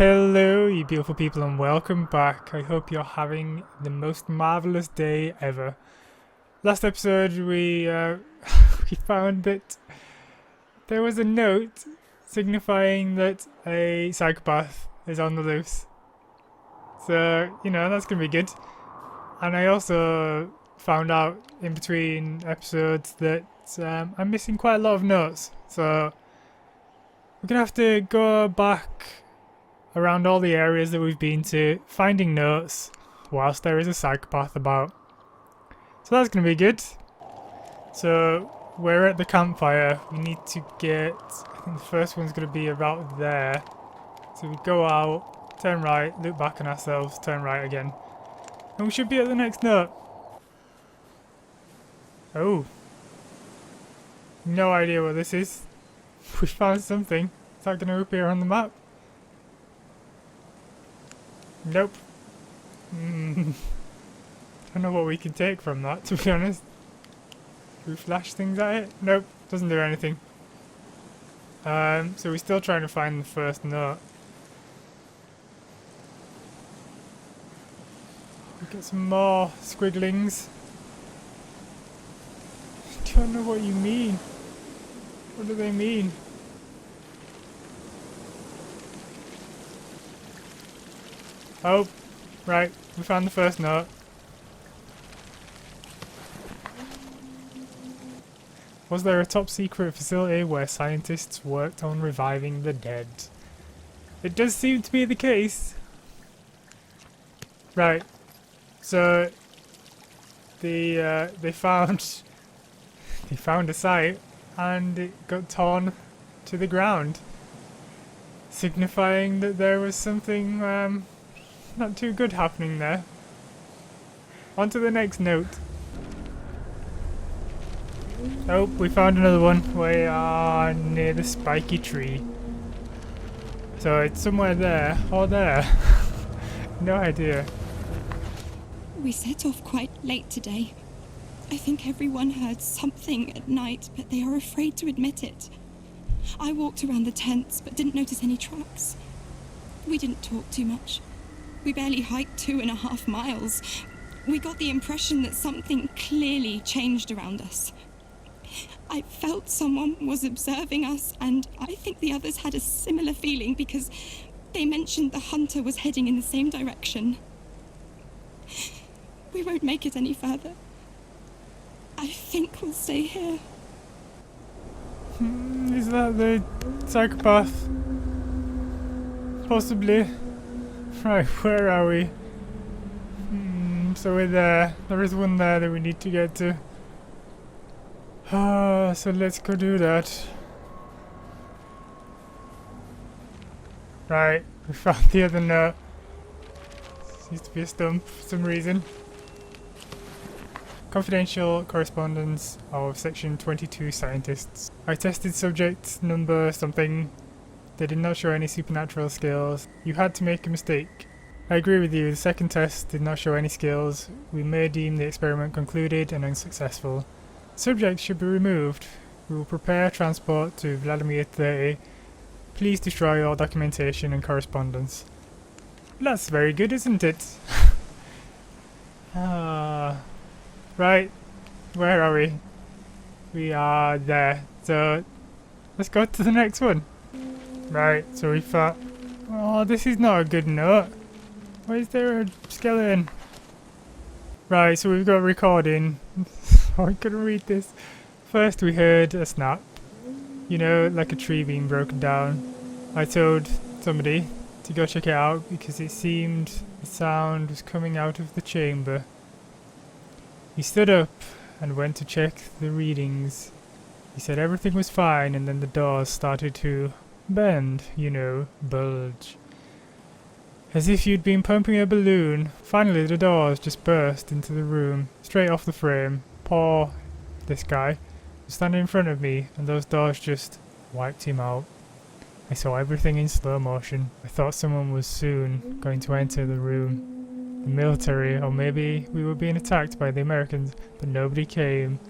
Hello you beautiful people and welcome back. I hope you're having the most marvellous day ever. Last episode we we found that there was a note signifying that a psychopath is on the loose. So, you know, that's gonna be good. And I also found out in between episodes that I'm missing quite a lot of notes. So we're gonna have to go back around all the areas that we've been to, finding notes whilst there is a psychopath about. So that's going to be good. So we're at the campfire. We need to get, I think the first one's going to be about there. So we go out, turn right, look back on ourselves, turn right again. And we should be at the next note. Oh. No idea what this is. We found something. Is that going to appear on the map? Nope. Don't know what we can take from that, to be honest. Can we flash things at it? Nope, doesn't do anything. So we're still trying to find the first note. We've got some more squigglings. I don't know what you mean. What do they mean? Oh, right, we found the first note. Was there a top secret facility where scientists worked on reviving the dead? It does seem to be the case. Right, so they found a site and it got torn to the ground, signifying that there was something not too good happening there. On to the next note. Oh, we found another one. We are near the spiky tree. So it's somewhere there, or there. No idea. We set off quite late today. I think everyone heard something at night, but they are afraid to admit it. I walked around the tents, but didn't notice any tracks. We didn't talk too much. We barely hiked 2.5 miles. We got the impression that something clearly changed around us. I felt someone was observing us, and I think the others had a similar feeling because they mentioned the hunter was heading in the same direction. We won't make it any further. I think we'll stay here. Is that the psychopath? Possibly. Right, where are we? So we're there. There is one there that we need to get to. So let's go do that. Right, we found the other note. Seems to be a stump for some reason. Confidential correspondence of Section 22 scientists. I tested subject number something. They did not show any supernatural skills. You had to make a mistake. I agree with you, the second test did not show any skills. We may deem the experiment concluded and unsuccessful. Subjects should be removed. We will prepare transport to Vladimir 30. Please destroy all documentation and correspondence. That's very good, isn't it? Right, where are we? We are there. So let's go to the next one. Right, so we thought, oh, this is not a good note. Why is there a skeleton? Right, so we've got a recording. I couldn't read this. First we heard a snap. You know, like a tree being broken down. I told somebody to go check it out because it seemed the sound was coming out of the chamber. He stood up and went to check the readings. He said everything was fine and then the doors started to bend, you know, bulge. As if you'd been pumping a balloon. Finally the doors just burst into the room, straight off the frame. Poor this guy was standing in front of me and those doors just wiped him out. I saw everything in slow motion. I thought someone was soon going to enter the room. The military, or maybe we were being attacked by the Americans, but nobody came.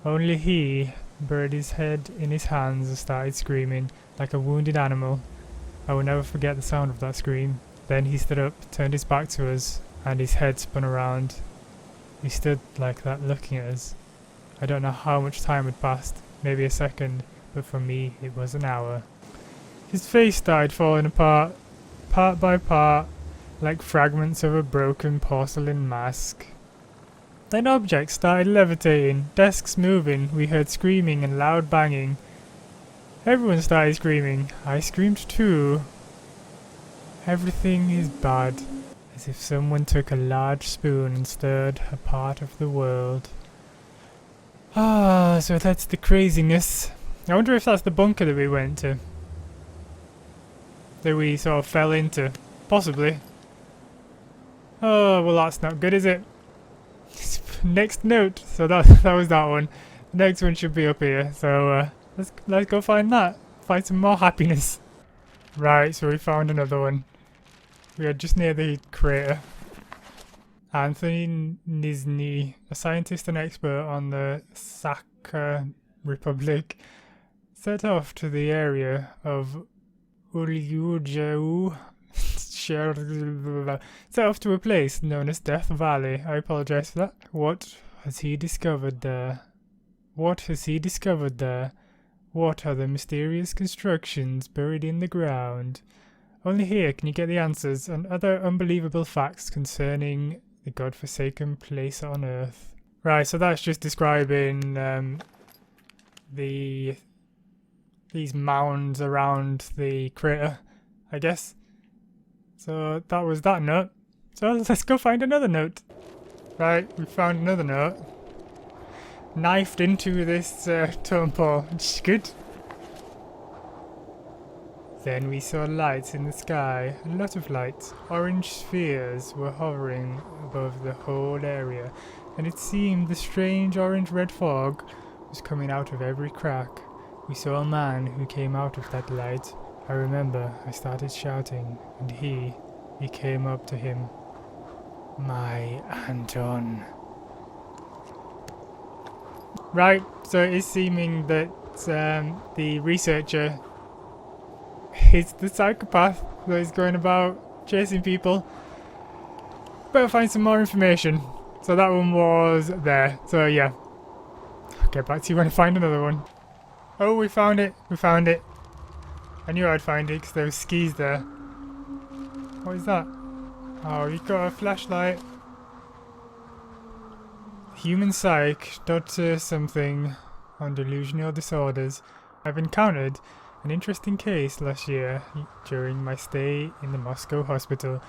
Only he buried his head in his hands and started screaming like a wounded animal. I will never forget the sound of that scream. Then he stood up, turned his back to us, and his head spun around. He stood like that looking at us. I don't know how much time had passed, maybe a second, but for me it was an hour. His face started falling apart, part by part, like fragments of a broken porcelain mask. Then objects started levitating, desks moving, we heard screaming and loud banging. Everyone started screaming. I screamed too. Everything is bad, as if someone took a large spoon and stirred a part of the world. Ah, so that's the craziness. I wonder if that's the bunker that we went to. That we sort of fell into. Possibly. Oh, well that's not good, is it? Next note. So that was that one. The next one should be up here. So let's go find that. Find some more happiness. Right, so we found another one. We are just near the crater. Anthony Nizhny, a scientist and expert on the Sakha Republic, set off to the area of Ural set off to a place known as Death Valley. I apologize for that. What has he discovered there? What has he discovered there? What are the mysterious constructions buried in the ground? Only here can you get the answers and other unbelievable facts concerning the godforsaken place on Earth. Right, so that's just describing these mounds around the crater, I guess. So that was that note. So let's go find another note. Right, we found another note. Knifed into this totem pole, which is good. Then we saw lights in the sky, a lot of lights. Orange spheres were hovering above the whole area, and it seemed the strange orange-red fog was coming out of every crack. We saw a man who came out of that light. I remember I started shouting, and he came up to him. My Anton. Right, so it is seeming that the researcher is the psychopath that is going about chasing people. Better find some more information. So that one was there. So yeah, I'll get back to you when I find another one. Oh, we found it. We found it. I knew I'd find it because there were skis there. What is that? Oh, you got a flashlight. Human psych, Dr. something on delusional disorders. I've encountered an interesting case last year during my stay in the Moscow hospital.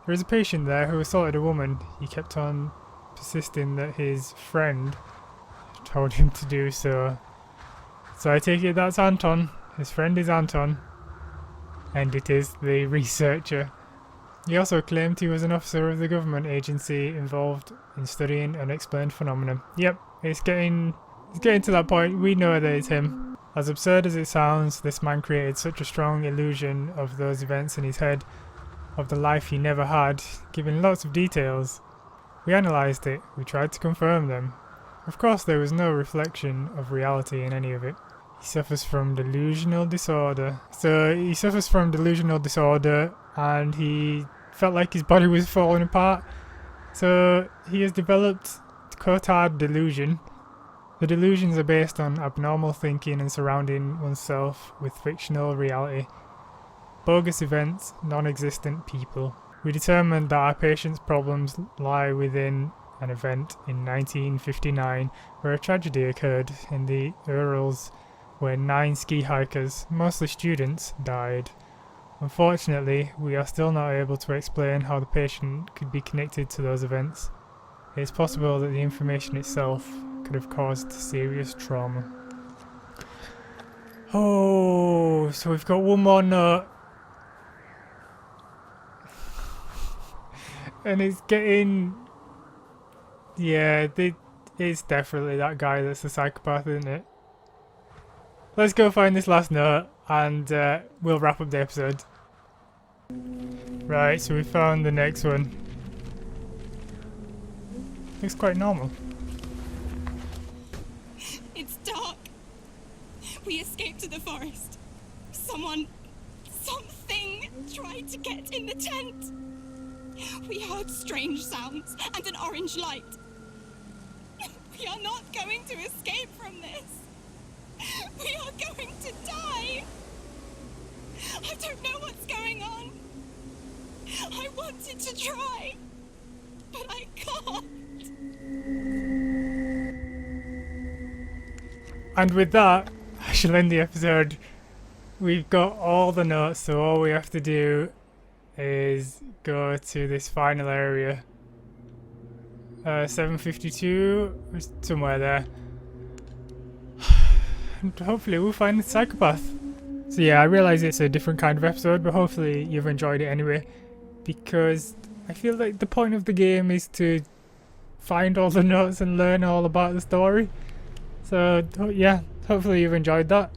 There was a patient there who assaulted a woman. He kept on persisting that his friend told him to do so. So I take it that's Anton. His friend is Anton. And it is the researcher. He also claimed he was an officer of the government agency involved in studying unexplained phenomena. Yep, it's getting to that point. We know that it's him. As absurd as it sounds, this man created such a strong illusion of those events in his head, of the life he never had, giving lots of details. We analysed it, we tried to confirm them. Of course there was no reflection of reality in any of it. He suffers from delusional disorder. So he suffers from delusional disorder and he felt like his body was falling apart. So he has developed Kholat delusion. The delusions are based on abnormal thinking and surrounding oneself with fictional reality. Bogus events, non-existent people. We determined that our patient's problems lie within an event in 1959 where a tragedy occurred in the Urals where 9 ski hikers, mostly students, died. Unfortunately, we are still not able to explain how the patient could be connected to those events. It is possible that the information itself could have caused serious trauma. Oh, so we've got one more note. And it's getting... Yeah, it's definitely that guy that's the psychopath, isn't it? Let's go find this last note and we'll wrap up the episode. Right, so we found the next one. Looks quite normal. It's dark. We escaped to the forest. Something need to get in the tent. We heard strange sounds and an orange light. We are not going to escape from this. We are going to die. I don't know what's going on. I wanted to try, but I can't. And with that, I shall end the episode. We've got all the notes, so all we have to do is go to this final area. 752, somewhere there. And hopefully we'll find the psychopath. So yeah, I realise it's a different kind of episode, but hopefully you've enjoyed it anyway. Because I feel like the point of the game is to find all the notes and learn all about the story. So yeah, hopefully you've enjoyed that.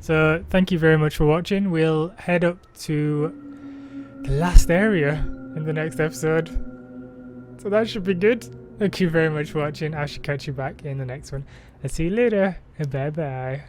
So thank you very much for watching. We'll head up to the last area in the next episode. So that should be good. Thank you very much for watching. I shall catch you back in the next one. I'll see you later. Bye bye.